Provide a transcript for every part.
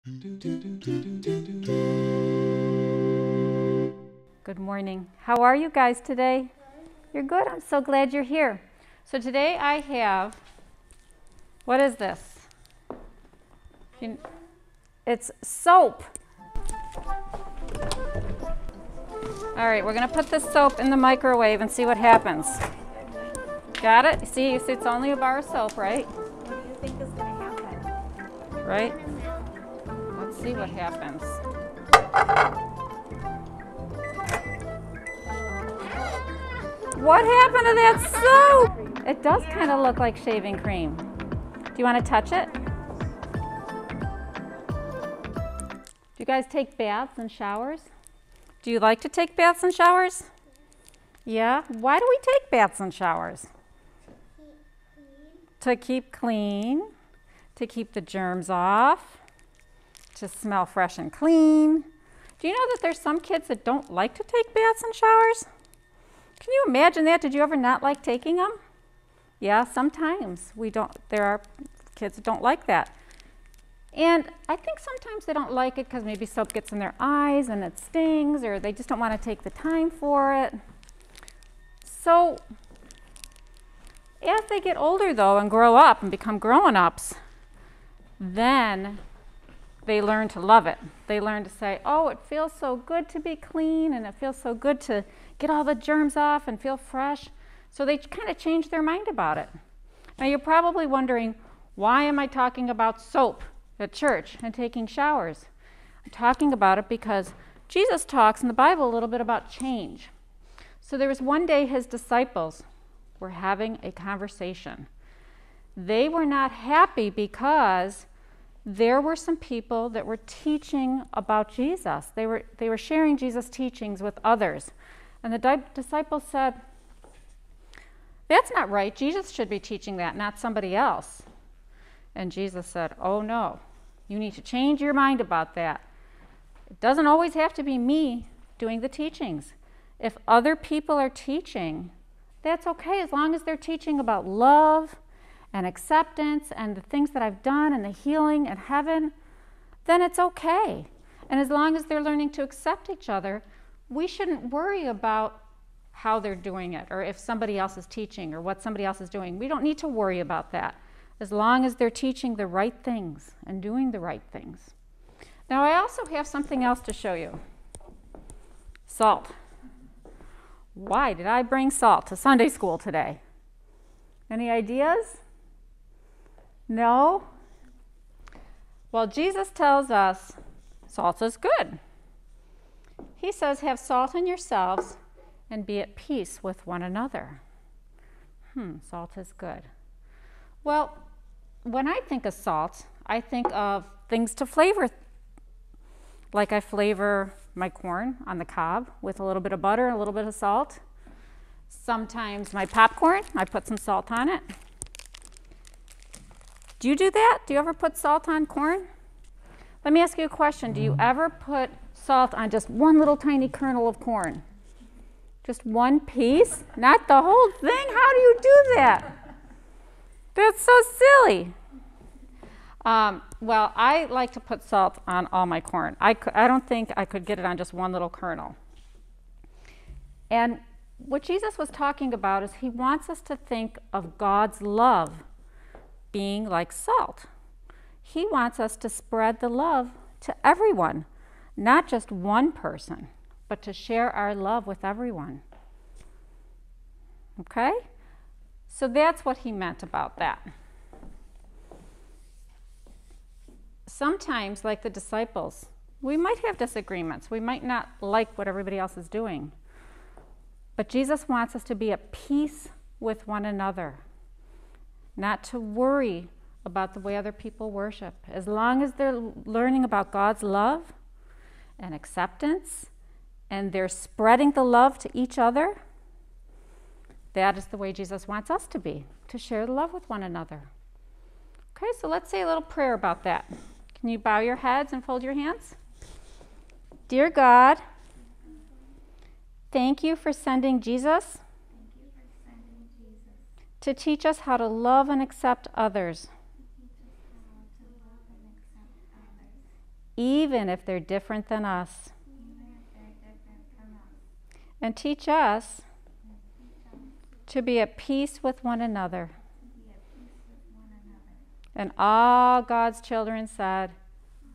Good morning. How are you guys today? You're good? I'm so glad you're here. So today I have, what is this? It's soap. All right, we're going to put this soap in the microwave and see what happens. Got it? See, it's only a bar of soap, right? What do you think is going to happen? Right? Let's see what happens. What happened to that soap? It does kind of look like shaving cream. Do you want to touch it? Do you guys take baths and showers? Do you like to take baths and showers? Yeah? Why do we take baths and showers? To keep clean, to keep the germs off, to smell fresh and clean. Do you know that there's some kids that don't like to take baths and showers? Can you imagine that? Did you ever not like taking them? Yeah, sometimes we don't. There are kids that don't like that. And I think sometimes they don't like it because maybe soap gets in their eyes and it stings, or they just don't want to take the time for it. So as they get older, though, and grow up and become grown-ups, then they learn to love it. They learn to say, oh, it feels so good to be clean, and it feels so good to get all the germs off and feel fresh. So they kind of change their mind about it. Now, you're probably wondering, why am I talking about soap at church and taking showers? I'm talking about it because Jesus talks in the Bible a little bit about change. So there was one day his disciples were having a conversation. They were not happy because there were some people that were teaching about Jesus. They were sharing Jesus' teachings with others. And the disciples said, that's not right. Jesus should be teaching that, not somebody else. And Jesus said, oh no, you need to change your mind about that. It doesn't always have to be me doing the teachings. If other people are teaching, that's okay, as long as they're teaching about love and acceptance and the things that I've done and the healing and heaven, then it's okay. And as long as they're learning to accept each other, we shouldn't worry about how they're doing it or if somebody else is teaching or what somebody else is doing. We don't need to worry about that as long as they're teaching the right things and doing the right things. Now, I also have something else to show you. Salt. Why did I bring salt to Sunday school today? Any ideas? No? Well, Jesus tells us salt is good. He says, have salt in yourselves and be at peace with one another. Salt is good. Well, when I think of salt, I think of things to flavor. Like I flavor my corn on the cob with a little bit of butter and a little bit of salt. Sometimes my popcorn, I put some salt on it. Do you do that? Do you ever put salt on corn? Let me ask you a question. Do you ever put salt on just one little tiny kernel of corn? Just one piece? Not the whole thing? How do you do that? That's so silly. Well, I like to put salt on all my corn. I don't think I could get it on just one little kernel. And what Jesus was talking about is he wants us to think of God's love being like salt. He wants us to spread the love to everyone, not just one person, but to share our love with everyone. Okay? So that's what he meant about that. Sometimes, like the disciples, we might have disagreements. We might not like what everybody else is doing. But Jesus wants us to be at peace with one another, not to worry about the way other people worship. As long as they're learning about God's love and acceptance, and they're spreading the love to each other, that is the way Jesus wants us to be, to share the love with one another. Okay, so let's say a little prayer about that. Can you bow your heads and fold your hands? Dear God, thank you for sending Jesus to teach us how to love and accept others. even if they're different than us. And teach us to be at peace with one another. And all God's children said,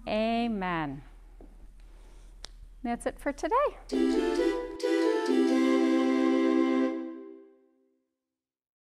Amen. That's it for today.